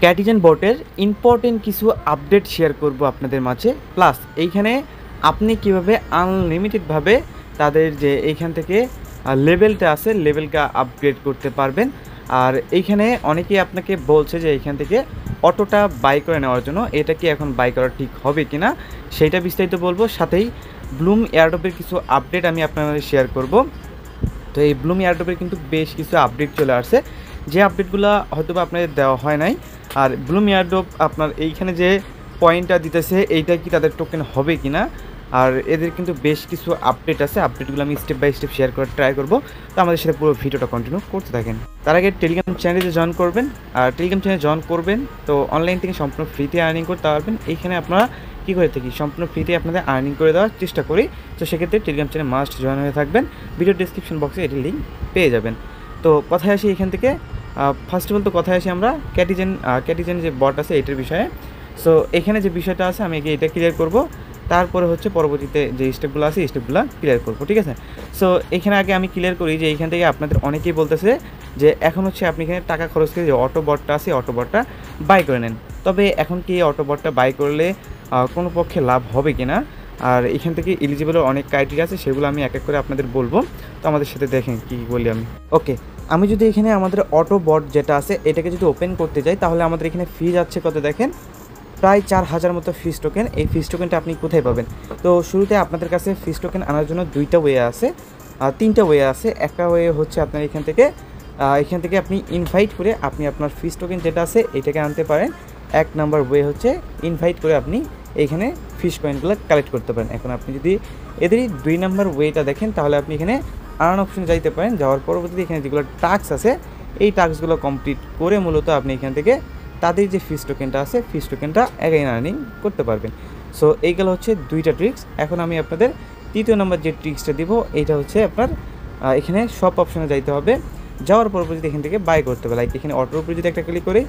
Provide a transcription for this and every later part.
ক্যাটিজেন বটের ইম্পর্টেন্ট কিছু update share করব আপনাদের মাঝে। প্লাস এইখানে আপনি কিভাবে আনলিমিটেডভাবে তাদের যে এইখান থেকে লেভেলটা আছে লেভেলটা আপগ্রেড করতে পারবেন। আর এইখানে অনেকেই আপনাকে বলছে যে এইখান থেকে অটোটা বাই করে নেওয়ার জন্য, এটা কি এখন বাই করা ঠিক হবে কি না সেইটা বিস্তারিত বলবো। সাথেই ব্লুম এয়ারড্রপের কিছু আপডেট আমি আপনাদের শেয়ার করব। তো এই ব্লুম এয়ারড্রপের কিন্তু বেশ কিছু আপডেট চলে আসছে, যে আপডেটগুলো হয়তো বা আপনাদের দেওয়া হয় নাই। আর ব্লুম এয়ারড্রপ আপনার এইখানে যে পয়েন্টটা দিতেছে এইটা কি তাদের টোকেন হবে কি না, আর এদের কিন্তু বেশ কিছু আপডেট আছে। আপডেটগুলো আমি স্টেপ বাই স্টেপ শেয়ার করার ট্রাই করব। তো আমাদের সাথে পুরো ভিডিওটা কন্টিনিউ করতে থাকেন। তার আগে টেলিগ্রাম চ্যানেলে জয়েন করবেন। আর টেলিগ্রাম চ্যানেলে জয়েন করবেন তো অনলাইন থেকে সম্পূর্ণ ফ্রিতে আর্নিং করতে পারবেন। এইখানে আপনারা কী করে থাকি সম্পূর্ণ ফ্রিতে আপনাদের আর্নিং করে দেওয়ার চেষ্টা করি। তো সেক্ষেত্রে টেলিগ্রাম চ্যানেল মাস্ট জয়েন হয়ে থাকবেন। ভিডিও ডিসক্রিপশন বক্সে এটির লিঙ্ক পেয়ে যাবেন। তো কথায় আসি এখান থেকে, ফার্স্ট অফ অল তো কথায় আসি আমরা ক্যাটিজেন যে বট আছে এটার বিষয়ে। সো এখানে যে বিষয়টা আছে আমি এটা ক্লিয়ার করব, তারপরে হচ্ছে পরবর্তীতে যে স্টেপগুলো আছে এই স্টেপগুলো ক্লিয়ার করবো, ঠিক আছে। সো এখানে আগে আমি ক্লিয়ার করি যে এইখান থেকে আপনাদের অনেকেই বলতেছে যে এখন হচ্ছে আপনি এখানে টাকা খরচ করে যে অটো বটটা আছে অটো বটটা বাই করে নেন। তবে এখন কি অটো বটটা বাই করলে কোনো পক্ষে লাভ হবে কি না, আর এখান থেকে এলিজিবলের অনেক ক্রাইটেরিয়া আছে, সেগুলো আমি এক এক করে আপনাদের বলবো। তো আমাদের সাথে দেখেন কী বলি আমি। ওকে, আমি যদি এখানে আমাদের অটো বট যেটা আছে এটাকে যদি ওপেন করতে যাই, তাহলে আমাদের এখানে ফি যাচ্ছে কত দেখেন, প্রায় 4000 মতো ফিস টোকেন। এই ফিস টোকেনটা আপনি কোথায় পাবেন? তো শুরুতে আপনাদের কাছে ফিস টোকেন আনার জন্য দুইটা ওয়ে আছে, তিনটা ওয়ে আছে। একটা ওয়ে হচ্ছে আপনার এখান থেকে আপনি ইনভাইট করে আপনি আপনার ফিস টোকেন যেটা আছে এটাকে আনতে পারেন। এক নাম্বার ওয়ে হচ্ছে ইনভাইট করে আপনি এইখানে ফিস কয়েনগুলো কালেক্ট করতে পারেন। এখন আপনি যদি এদেরই 2 নাম্বার ওয়েটা দেখেন, তাহলে আপনি এখানে আর্ন অপশনে যাইতে পারেন। যাওয়ার পরবর্তীতে এখানে যেগুলো টাস্ক আছে এই টাস্কগুলো কমপ্লিট করে মূলত আপনি এখান থেকে তাদের যে ফিস টোকেনটা আছে ফিস টোকেনটা অ্যাগেইন আর্নিং করতে পারবেন। সো এইগুলো হচ্ছে দুইটা ট্রিক্স। এখন আমি আপনাদের তৃতীয় নম্বর যে ট্রিক্সটা দিব এইটা হচ্ছে আপনার এখানে সব অপশনে যাইতে হবে। যাওয়ার পরবর্তীতে এখান থেকে বাই করতে হবে। লাইক এখানে অটোর উপরে যদি একটা ক্লিক করি,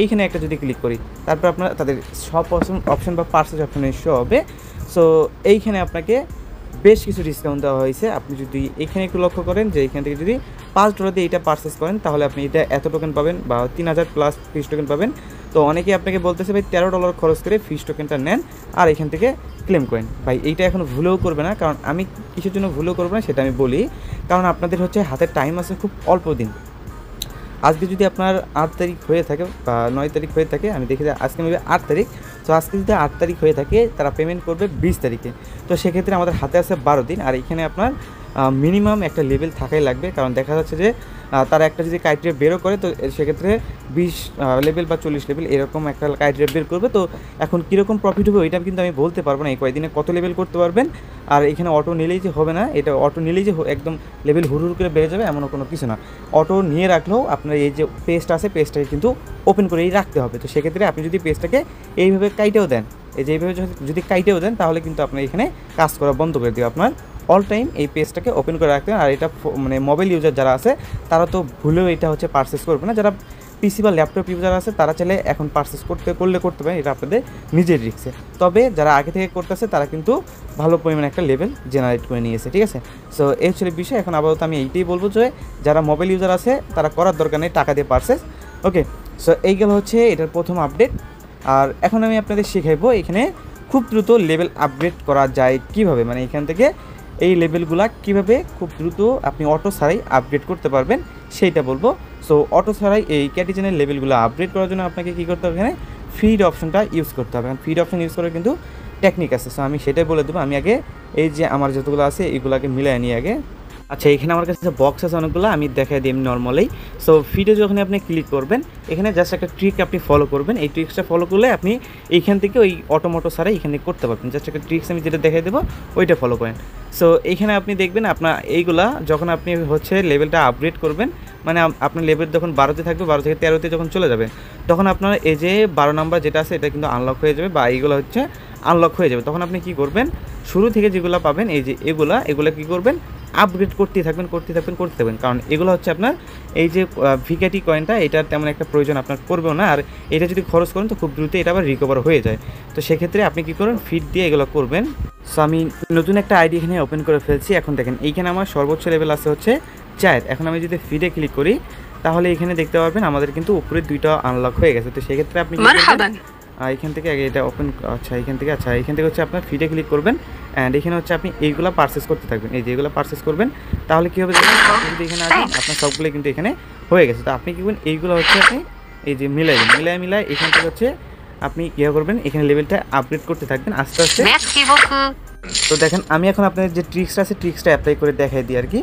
এইখানে একটা যদি ক্লিক করি, তারপর আপনার তাদের সব অপশন বা পার্সেস অপশনে শো হবে। সো এইখানে আপনাকে বেশ কিছু ডিসকাউন্ট দেওয়া হয়েছে। আপনি যদি এখানে একটু লক্ষ্য করেন যে এখান থেকে যদি $5 দিয়ে এইটা পারচেস করেন, তাহলে আপনি এটা এত টোকেন পাবেন বা 3000 প্লাস ফিস টোকেন পাবেন। তো অনেকেই আপনাকে বলতেছে ভাই $13 খরচ করে ফিস টোকেনটা নেন আর এখান থেকে ক্লেম করেন। ভাই এইটা এখন ভুলেও করবে না, কারণ আমি কিছুর জন্য ভুলেও করবো না সেটা আমি বলি। কারণ আপনাদের হচ্ছে হাতের টাইম আছে খুব অল্প দিন। আজকে যদি আপনার 8 তারিখ হয়ে থাকে বা 9 তারিখ হয়ে থাকে, আমি দেখি যে আজকে মেবি 8 তারিখ। তো আজকে যদি 8 তারিখ হয়ে থাকে, তারা পেমেন্ট করবে 20 তারিখে। তো সেক্ষেত্রে আমাদের হাতে আছে 12 দিন। আর এখানে আপনার মিনিমাম একটা লেভেল থাকাই লাগবে, কারণ দেখা যাচ্ছে যে তারা একটা যদি ক্রাইটেরিয়া বেরও করে, তো সেক্ষেত্রে 20 লেভেল বা 40 লেভেল এরকম একটা ক্রাইটেরিয়া বের করবে। তো এখন কীরকম প্রফিট হবে ওইটা কিন্তু আমি বলতে পারবো না এই কয়েকদিনে কত লেভেল করতে পারবেন। আর এখানে অটো নিলেই যে হবে না, এটা অটো নিলেই যে একদম লেভেল হুড় করে বেড়ে যাবে এমনও কোনো কিছু না। অটো নিয়ে রাখলেও আপনার এই যে পেজটা আছে পেজটাকে কিন্তু ওপেন করেই রাখতে হবে। তো সেক্ষেত্রে আপনি যদি পেজটাকে এইভাবে কাইটেও দেন, এইভাবে যদি কাইটেও দেন, তাহলে কিন্তু আপনার এখানে কাজ করা বন্ধ করে দেবে। আপনার অল টাইম এই পেজটাকে ওপেন করে রাখতে হবে। আর এটা মানে মোবাইল ইউজার যারা আছে তারা তো ভুলেও এটা হচ্ছে পারচেস করবে না। যারা পিসি বা ল্যাপটপ ইউজার আছে তারা চাইলে এখন পারচেস করতে পারেন, এটা আপনাদের নিজের রিস্কে। তবে যারা আগে থেকে করতেছে তারা কিন্তু ভালো পরিমাণে একটা লেভেল জেনারেট করে নিয়েছে, ঠিক আছে। সো এই হচ্ছে বিষয়। এখন আপাতত আমি এইটাই বলবো যে যারা মোবাইল ইউজার আছে তারা করার দরকার নেই টাকা দিয়ে পারচেস। ওকে, সো এইগুলো হচ্ছে এটার প্রথম আপডেট। আর এখন আমি আপনাদের শেখাবো এখানে খুব দ্রুত লেভেল আপগ্রেড করা যায় কিভাবে, মানে এখান থেকে এই লেভেলগুলা কিভাবে খুব দ্রুত আপনি অটো ছাড়াই আপগ্রেড করতে পারবেন সেইটা বলবো। সো অটো ছাড়াই এই ক্যাটিজেনের লেভেলগুলো আপগ্রেড করার জন্য আপনাকে কী করতে হবে, এখানে ফিড অপশনটা ইউজ করতে হবে। ফিড অপশন ইউজ করার কিন্তু টেকনিক আছে। সো আমি সেটাই বলে দেবো। আমি আগে এই যে আমার যতগুলো আছে এইগুলোকে মিলাই নিই আগে। আচ্ছা, এখানে আমার কাছে বক্স আছে অনেকগুলো, আমি দেখাই দিই নর্মালি। সো ফিডে যখন আপনি ক্লিক করবেন, এখানে জাস্ট একটা ট্রিক আপনি ফলো করবেন। এই ট্রিক্সটা ফলো করলে আপনি এইখান থেকে ওই অটোমোটো ছাড়াই এখানে করতে পারবেন। জাস্ট একটা ট্রিক্স আমি যেটা দেখাই দেবো ওইটা ফলো করেন। সো এইখানে আপনি দেখবেন আপনার এইগুলা যখন আপনি হচ্ছে লেভেলটা আপগ্রেড করবেন, মানে আপনার লেভেল যখন 12তে থাকবে, 12 থেকে 13তে যখন চলে যাবে, তখন আপনার এই যে 12 নাম্বার যেটা আছে এটা কিন্তু আনলক হয়ে যাবে বা এইগুলো হচ্ছে আনলক হয়ে যাবে। তখন আপনি কি করবেন, শুরু থেকে যেগুলো পাবেন এই যে এগুলা কী করবেন, আপগ্রেড করতেই থাকবেন। কারণ এগুলো হচ্ছে আপনার এই যে ভিকেটি কয়েনটা, এটার তেমন একটা প্রয়োজন আপনার করবেও না। আর এটা যদি খরচ করেন তো খুব দ্রুত এটা আবার রিকভার হয়ে যায়। তো সেক্ষেত্রে আপনি কী করবেন, ফিড দিয়ে এগুলো করবেন। সো আমি নতুন একটা আইডি এখানে ওপেন করে ফেলছি। এখন দেখেন এইখানে আমার সর্বোচ্চ লেভেল আছে হচ্ছে 4। এখন আমি যদি ফিডে ক্লিক করি, তাহলে এখানে দেখতে পারবেন আমাদের কিন্তু উপরে 2টা আনলক হয়ে গেছে। তো সেক্ষেত্রে আপনি এখান থেকে আগে এটা ওপেন, আচ্ছা এখান থেকে হচ্ছে আপনার ফিডে ক্লিক করবেন অ্যান্ড এখানে হচ্ছে আপনি এইগুলো পারচেস করতে থাকবেন। এই যে এগুলো পারচেস করবেন, তাহলে কী হবে আপনি যদি এখানে আসেন আপনার সবগুলো কিন্তু এখানে হয়ে গেছে। তো আপনি কী করবেন, এইগুলো হচ্ছে আপনি এই যে মিলাই এখান থেকে হচ্ছে আপনি কী করবেন, এখানে লেভেলটা আপগ্রেড করতে থাকবেন আস্তে আস্তে। তো দেখেন আমি এখন আপনাদের যে ট্রিক্সটা আছে ট্রিক্সটা অ্যাপ্লাই করে দেখাই দিই আর কি।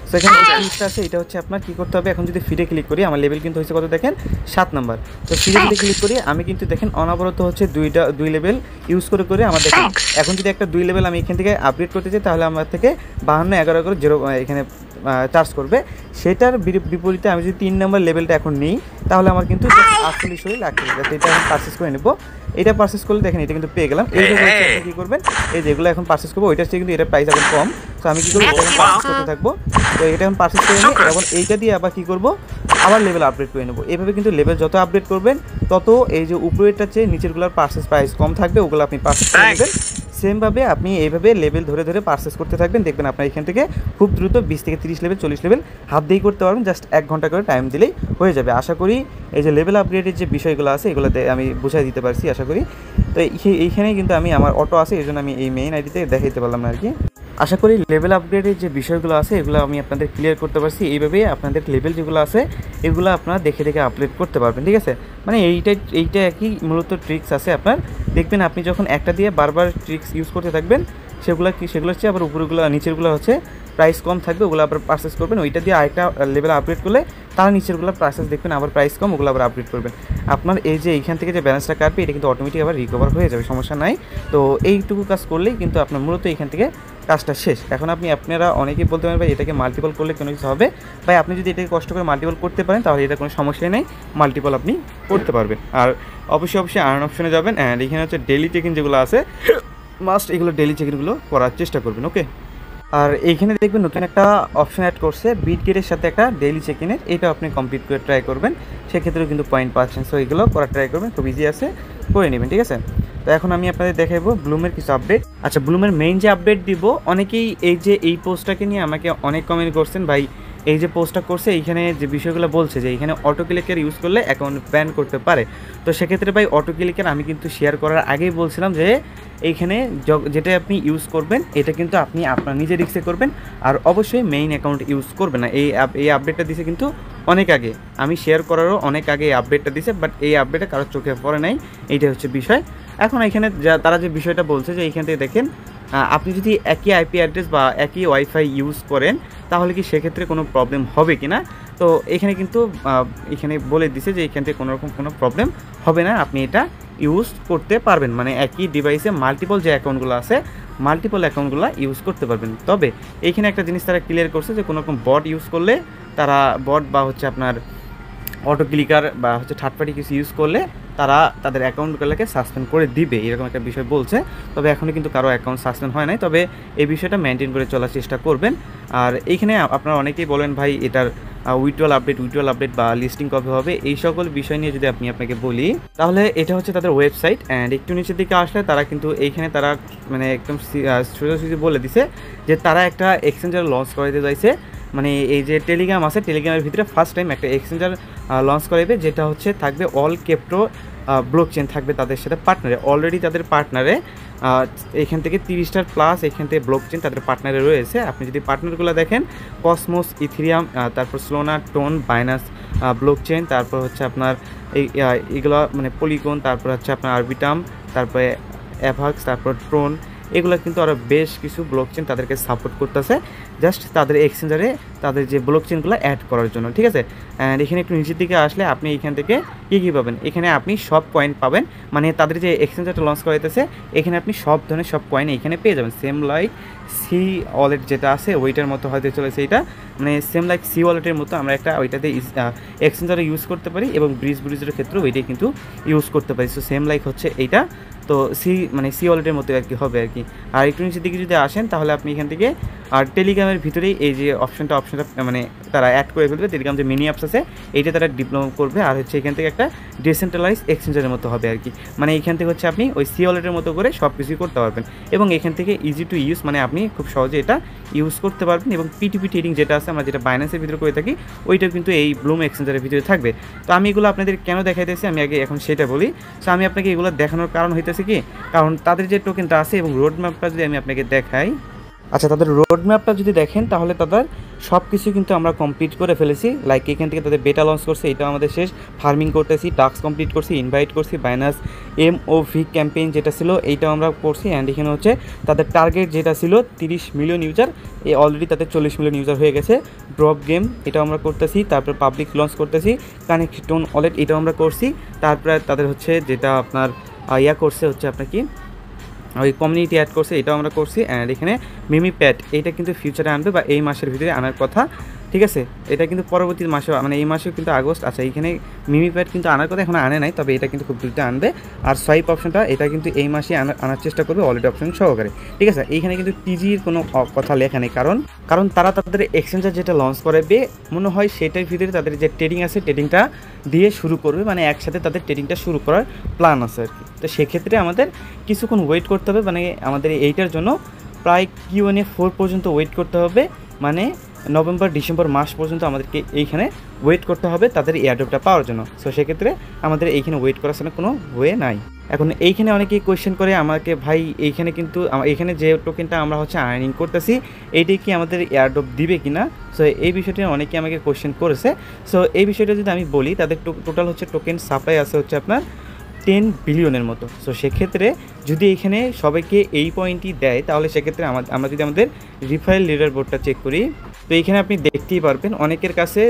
সো এখানে যে ট্রিক্সটা আছে এটা হচ্ছে আপনার কী করতে হবে, এখন যদি ফিডে ক্লিক করি আমার লেভেল কিন্তু হচ্ছে কত দেখেন 7 নম্বর। তো ফিডে যদি ক্লিক করি আমি কিন্তু দেখেন অনবরত হচ্ছে 2 লেভেল ইউজ করে আমার দেখেন এখন যদি একটা 2 লেভেল আমি এখান থেকে আপগ্রেড করতে চাই তাহলে আমার থেকে 52 11 এখানে চার্জ করবে। সেটার বিপরীতে আমি যদি 3 নম্বর লেভেলটা এখন নিই তাহলে আমার কিন্তু 48 লাগবে। এটা আমি পারচেস করে নেব। এটা পারচেস করলে দেখেন এটা কিন্তু পেয়ে গেলাম। এইভাবে আপনি কী করবেন, এই যেগুলো এখন পারচেস করবো ওইটার চেয়ে কিন্তু এটার প্রাইস এখন কম। তো আমি কী করবো, এটা এখন পারচেস করতে থাকবো। তো এটা এখন পারচেস করে নিই এবং এইটা দিয়ে আবার কী করবো, আবার লেভেল আপডেট করে নেবো। এভাবে কিন্তু লেভেল যত আপডেট করবেন তত এই যে উপরেরটার চেয়ে নিচেরগুলোর পারচেস প্রাইস কম থাকবে, ওগুলো আপনি পারচেস করে নেবেন। সেমভাবে আপনি এইভাবে লেভেল ধরে পারচেস করতে থাকবেন, দেখবেন আপনার এখান থেকে খুব দ্রুত 20 থেকে 30 লেভেল 40 লেভেল হাত দিয়েই করতে পারবেন। জাস্ট 1 ঘন্টা করে টাইম দিলেই হয়ে যাবে। আশা করি এই যে লেভেল আপগ্রেডের যে বিষয়গুলো আছে এগুলোতে আমি বুঝাই দিতে পারছি আশা করি। তো এইখানেই কিন্তু আমি আমার অটো আছে এই জন্য আমি এই মেইন আইডিতে দেখাইতে পারলাম না আর কি। আশা করি লেভেল আপগ্রেডের যে বিষয়গুলো আছে এগুলো আমি আপনাদের ক্লিয়ার করতে পারছি। এইভাবেই আপনাদের লেভেল যেগুলো আছে এগুলো আপনারা দেখে আপডেট করতে পারবেন, ঠিক আছে। মানে এইটা একই মূলত ট্রিক্স আছে আপনার। দেখবেন আপনি যখন একটা দিয়ে বারবার ট্রিক্স ইউজ করতে থাকবেন সেগুলো হচ্ছে আবার উপরেগুলো নিচেরগুলো হচ্ছে প্রাইস কম থাকবে, ওগুলো আবার পারচেস করবেন। ওইটা দিয়ে আরেকটা লেভেল আপগ্রেড করলে তারা নিচেরগুলো প্রাইসেস দেখবেন আবার প্রাইস কম, ওগুলো আবার আপগ্রেড করবেন। আপনার এই যে এইখান থেকে যে ব্যালেন্সটা কাটবে এটা কিন্তু অটোমেটিক আবার রিকভার হয়ে যাবে, সমস্যা নাই। তো এইটুকু কাজ করলেই কিন্তু আপনার মূলত এইখান থেকে কাজটা শেষ। এখন আপনারা অনেকেই বলতে পারেন ভাই এটাকে মাল্টিপল করলে কোনো কিছু হবে। ভাই আপনি যদি এটাকে কষ্ট করে মাল্টিপল করতে পারেন তাহলে এটা কোনো সমস্যাই নেই, মাল্টিপল আপনি করতে পারবেন। আর অবশ্যই আর্ন অপশনে যাবেন অ্যান্ড এখানে হচ্ছে ডেইলি চেকিং যেগুলো আছে মাস্ট এগুলো ডেইলি চেকিংগুলো করার চেষ্টা করবেন, ওকে। আর এইখানে দেখবেন নতুন একটা অপশন অ্যাড করছে বিটগেটের সাথে একটা ডেইলি চেকিংয়ের, এটা আপনি কমপ্লিট করে ট্রাই করবেন, সেক্ষেত্রেও কিন্তু পয়েন্ট পাচ্ছেন। সো এগুলো করার ট্রাই করবেন, খুব ইজি আছে, করে নেবেন, ঠিক আছে। তো এখন আমি আপনাদের দেখাবো ব্লুমের কিছু আপডেট। আচ্ছা ব্লুমের মেইন যে আপডেট দিব, অনেকেই এই পোস্টটাকে নিয়ে আমাকে অনেক কমেন্ট করছেন ভাই এই যে পোস্টটা করছে এইখানে যে বিষয়গুলো বলছে যে এইখানে অটো ক্লিকের ইউজ করলে অ্যাকাউন্ট ব্যান করতে পারে। তো সেক্ষেত্রে ভাই অটো ক্লিকের আমি কিন্তু শেয়ার করার আগেই বলছিলাম যে এইখানে যেটা আপনি ইউজ করবেন এটা কিন্তু আপনি আপনার নিজে রিস্কে করবেন, আর অবশ্যই মেইন অ্যাকাউন্ট ইউজ করবেন না। এই আপডেটটা দিছে কিন্তু অনেক আগে, আমি শেয়ার করারও অনেক আগে এই আপডেটটা দিছে, বাট এই আপডেটটা কারোর চোখে পড়ে নাই, এইটা হচ্ছে বিষয়। এখন এখানে তারা যে বিষয়টা বলছে যে এইখান থেকে দেখেন আপনি যদি একই আইপি অ্যাড্রেস বা একই ওয়াইফাই ইউজ করেন তাহলে কি সেক্ষেত্রে কোনো প্রবলেম হবে কি না। তো এখানে কিন্তু এখানে বলে দিছে যে এখান থেকে কোনোরকম কোনো প্রবলেম হবে না, আপনি এটা ইউজ করতে পারবেন। মানে একই ডিভাইসে মাল্টিপল যে অ্যাকাউন্টগুলো আছে মাল্টিপল অ্যাকাউন্টগুলো ইউজ করতে পারবেন। তবে এইখানে একটা জিনিস তারা ক্লিয়ার করছে যে কোনোরকম বট ইউজ করলে তারা বট বা হচ্ছে আপনার অটো ক্লিকার বা হচ্ছে থার্ড পার্টি কিছু ইউজ করলে তারা তাদের অ্যাকাউন্টগুলোকে সাসপেন্ড করে দিবে, এরকম একটা বিষয় বলছে। তবে এখনও কিন্তু কারো অ্যাকাউন্ট সাসপেন্ড হয় নাই, তবে এই বিষয়টা মেনটেন করে চলার চেষ্টা করবেন। আর এইখানে আপনারা অনেকেই বলেন ভাই এটার উইথড্রল আপডেট বা লিস্টিং কবে হবে, এই সকল বিষয় নিয়ে যদি আপনাকে বলি তাহলে এটা হচ্ছে তাদের ওয়েবসাইট। অ্যান্ড একটু নিচের দিকে আসলে তারা কিন্তু এইখানে তারা মানে একদম সোজাসুজি বলে দিছে যে তারা একটা এক্সচেঞ্জার লঞ্চ করাতে যাইছে। মানে এই যে টেলিগ্রাম আছে টেলিগ্রামের ভিতরে ফার্স্ট টাইম একটা এক্সচেঞ্জার লঞ্চ করাবে, যেটা হচ্ছে থাকবে অল ক্রিপ্টো ব্লকচেন থাকবে তাদের সাথে পার্টনারে। অলরেডি তাদের পার্টনারে এখান থেকে 30টার প্লাস এখান থেকে ব্লকচেন তাদের পার্টনারে রয়েছে। আপনি যদি পার্টনারগুলো দেখেন কসমোস, ইথেরিয়াম, তারপর সোলানা, টোন, বাইনান্স ব্লকচেন, তারপর হচ্ছে আপনার এইগুলো মানে পলিগন, তারপর হচ্ছে আপনার আরবিটাম, তারপরে অ্যাভাক্স, তারপর ট্রোন, এগুলো কিন্তু আরও বেশ কিছু ব্লকচেন তাদেরকে সাপোর্ট করতেছে জাস্ট তাদের এক্সচেঞ্জারে তাদের যে ব্লকচেনগুলো অ্যাড করার জন্য, ঠিক আছে। অ্যান্ড এখানে একটু নিচের দিকে আসলে আপনি এখান থেকে কী পাবেন, এখানে আপনি সব কয়েন পাবেন। মানে তাদের যে এক্সচেঞ্জারটা লঞ্চ করাইতেছে এখানে আপনি সব ধরনের সব কয়েন এখানে পেয়ে যাবেন। সেম লাইক সি ওয়ালেট যেটা আছে ওইটার মতো হয়তো চলেছে, এইটা মানে সেম লাইক সি ওয়ালেটের মতো আমরা একটা ওইটাতে এক্সচেঞ্জারে ইউজ করতে পারি এবং ব্রিজের ক্ষেত্রেও ওইটাই কিন্তু ইউজ করতে পারি। সো সেম লাইক হচ্ছে এইটা। তো সি ওয়ালেটের মতো আর কি হবে আর কি। আর একটু নিচের দিকে যদি আসেন তাহলে আপনি এখান থেকে আর টেলিগ্রামের ভিতরেই এই যে অপশনটা মানে তারা অ্যাড করে ফেলবে। টেলিগ্রাম যে মিনি অ্যাপস আছে এইটা তারা ডেভেলপ করবে, আর হচ্ছে এখান থেকে একটা ডিসেন্ট্রালাইজ এক্সচেঞ্জের মতো হবে আর কি। মানে এখান থেকে হচ্ছে আপনি ওই সি ওয়ালেটের মতো করে সব কিছুই করতে পারবেন, এবং এখান থেকে ইজি টু ইউজ, মানে আপনি খুব সহজে এটা ইউজ করতে পারবেন। এবং পিটিপি ট্রেডিং যেটা আছে আমরা যেটা বাইন্যান্সের ভিতরে করে থাকি ওইটাও কিন্তু এই ব্লুম এক্সচেঞ্জের ভিতরে থাকবে। তো আমি এগুলো আপনাদের কেন দেখাইতেছি আমি আগে এখন সেটা বলি। সো আমি আপনাকে এগুলো দেখানোর কারণ হইতেছে কি, কারণ তাদের যে টোকেনটা আছে এবং রোড ম্যাপটা যদি আমি আপনাকে দেখাই, আচ্ছা তাদের রোড ম্যাপটা যদি দেখেন তাহলে তাদের সব কিছু কিন্তু আমরা কমপ্লিট করে ফেলেছি। লাইক এখান থেকে তাদের বেটা লঞ্চ করছে, এটা আমাদের শেষ, ফার্মিং করতেছি, টাস্ক কমপ্লিট করছি, ইনভাইট করছি, বাইনাস MOV ক্যাম্পেইন যেটা ছিল এইটাও আমরা করছি। অ্যান্ড এখানে হচ্ছে তাদের টার্গেট যেটা ছিল 30 মিলিয়ন ইউজার, অলরেডি তাদের 40 মিলিয়ন ইউজার হয়ে গেছে। ড্রপ গেম এটাও আমরা করতেছি, তারপর পাবলিক লঞ্চ করতেছি, কানেক্টন ওয়ালেট এটাও আমরা করছি। তারপরে তাদের হচ্ছে যেটা আপনার করছে হচ্ছে আপনার কি ওই কমিউনিটি অ্যাড করছে এটাও আমরা করছি। অ্যান্ড এখানে মিমি প্যাড এইটা কিন্তু ফিউচারে আনবে বা এই মাসের ভিতরে আনার কথা, ঠিক আছে। এটা কিন্তু পরবর্তী মাসে, মানে এই মাসেও কিন্তু আগস্ট, আচ্ছা এইখানে মিমি প্যাড কিন্তু আনার কথা এখন আনে নাই, তবে এটা কিন্তু খুব দ্রুত আনবে। আর সোয়াইপ অপশনটা এটা কিন্তু এই মাসে আনার চেষ্টা করবে অলরেডি অপশন সহকারে, ঠিক আছে। এইখানে কিন্তু টিজির কোনো কথা লেখা নেই, কারণ তারা তাদের এক্সচেঞ্জার যেটা লঞ্চ করবে মনে হয় সেটার ভিতরে তাদের যে ট্রেডিং আছে ট্রেডিংটা দিয়ে শুরু করবে, মানে একসাথে তাদের ট্রেডিংটা শুরু করার প্ল্যান আছে আর কি। তো সেক্ষেত্রে আমাদের কিছুক্ষণ ওয়েট করতে হবে, মানে আমাদের এইটার জন্য প্রায় Q&A4 পর্যন্ত ওয়েট করতে হবে, মানে নভেম্বর ডিসেম্বর মাস পর্যন্ত আমাদেরকে এইখানে ওয়েট করতে হবে তাদের এয়ারড্রপটা পাওয়ার জন্য। সো সেক্ষেত্রে আমাদের এইখানে ওয়েট করার জন্য কোনো ওয়ে নাই। এখন এইখানে অনেকেই কোয়েশ্চেন করে আমাকে, ভাই এইখানে কিন্তু এইখানে যে টোকেনটা আমরা হচ্ছে আর্নিং করতেছি এইটাই কি আমাদের এয়ারড্রপ দিবে কি না? সো এই বিষয়টা অনেকে আমাকে কোয়েশ্চেন করেছে। সো এই বিষয়টা যদি আমি বলি, তাদের টোটাল হচ্ছে টোকেন সাপ্লাই আছে হচ্ছে আপনার 10 বিলিয়নের মতো। সো সেক্ষেত্রে যদি এখানে সবাইকে এই পয়েন্টই দেয় তাহলে সেক্ষেত্রে আমরা যদি আমাদের রিফাইল লিডার বোর্ডটা চেক করি, তো এইখানে আপনি দেখতেই পারবেন অনেকের কাছে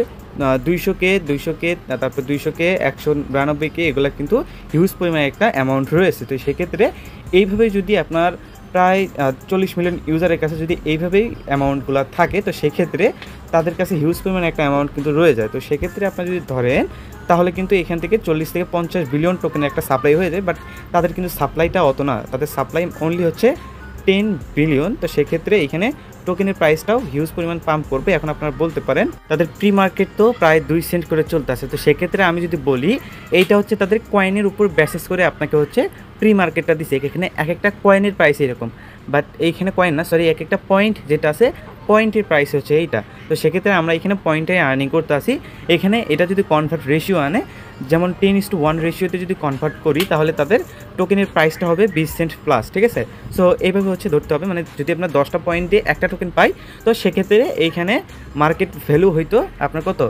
200K, তারপর 200K, 192K এগুলো কিন্তু হিউজ পরিমাণে একটা অ্যামাউন্ট রয়েছে। তো সেক্ষেত্রে এইভাবে যদি আপনার প্রায় 40 মিলিয়ন ইউজারের কাছে যদি এইভাবেই অ্যামাউন্টগুলো থাকে, তো সেক্ষেত্রে তাদের কাছে হিউজ পরিমাণে একটা অ্যামাউন্ট কিন্তু রয়ে যায়। তো সেক্ষেত্রে আপনার যদি ধরেন তাহলে কিন্তু এখান থেকে 40 থেকে 50 বিলিয়ন টোকেনের একটা সাপ্লাই হয়ে যায়। বাট তাদের কিন্তু সাপ্লাইটা অত না, তাদের সাপ্লাই অনলি হচ্ছে 10 বিলিয়ন। তো সেক্ষেত্রে এখানে টোকেনের প্রাইসটাও হিউজ পরিমাণ পাম্প করবে। এখন আপনারা বলতে পারেন তাদের প্রি মার্কেট তো প্রায় 2 সেন্ট করে চলতে আছে। তো সেক্ষেত্রে আমি যদি বলি এইটা হচ্ছে তাদের কয়েনের উপর বেসিস করে আপনাকে হচ্ছে প্রি মার্কেটটা দিচ্ছে। এখানে এক একটা কয়েনের প্রাইস এরকম, বাট এইখানে কয়েন না, সরি, এক একটা পয়েন্ট যেটা আছে পয়েন্টের প্রাইস হচ্ছে এইটা। তো সেক্ষেত্রে আমরা এখানে পয়েন্টে আর্নিং করতে আসি। এখানে এটা যদি কনভার্ট রেশিও আনে, যেমন 10:1 রেশিওতে যদি কনভার্ট করি তাহলে তাদের টোকেনের প্রাইসটা হবে 20 সেন্ট প্লাস, ঠিক আছে। সো এইভাবে হচ্ছে ধরতে হবে, মানে যদি আপনার 10টা পয়েন্ট দিয়ে একটা টোকেন পাই তো সেক্ষেত্রে এইখানে মার্কেট ভ্যালু হয়তো আপনার কত,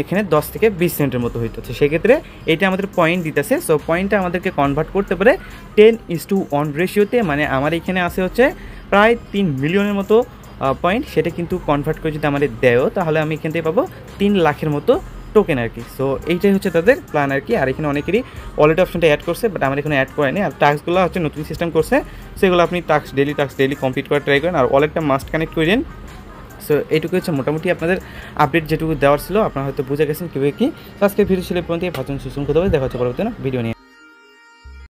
এখানে 10 থেকে 20 সেন্টের মতো হইতো। তো সেক্ষেত্রে এইটা আমাদের পয়েন্ট দিতেছে। সো পয়েন্টটা আমাদেরকে কনভার্ট করতে পারে 10:1 রেশিওতে, মানে আমার এখানে আছে হচ্ছে প্রায় 3 মিলিয়নের মতো পয়েন্ট। সেটা কিন্তু কনভার্ট করে যদি আমাদের দেয়ও তাহলে আমি এখান থেকে পাবো 3 লাখের মতো টোকেন আর কি। সো এইটাই হচ্ছে তাদের প্ল্যান আর কি। আর এখানে অনেকেরই ওয়ালেট অপশনটা অ্যাড করছে, বাট আমার এখানে অ্যাড করেনি। আর টাস্কগুলো হচ্ছে নতুন সিস্টেম করছে, সেগুলো আপনি টাস্ক ডেলি কমপ্লিট করার ট্রাই করেন, আর ওয়ালেটটা মাস্ট কানেক্ট করে দিন। সো এইটুকু হচ্ছে মোটামুটি আপনাদের আপডেট যেটুকু দেওয়ার ছিল, আপনারা হয়তো বুঝে গেছেন কীভাবে কী। আজকে ভিডিও ছিল পর্যন্ত ভাজন সুসুম কথা দেখা হচ্ছে পরবর্তী ভিডিও নিয়ে।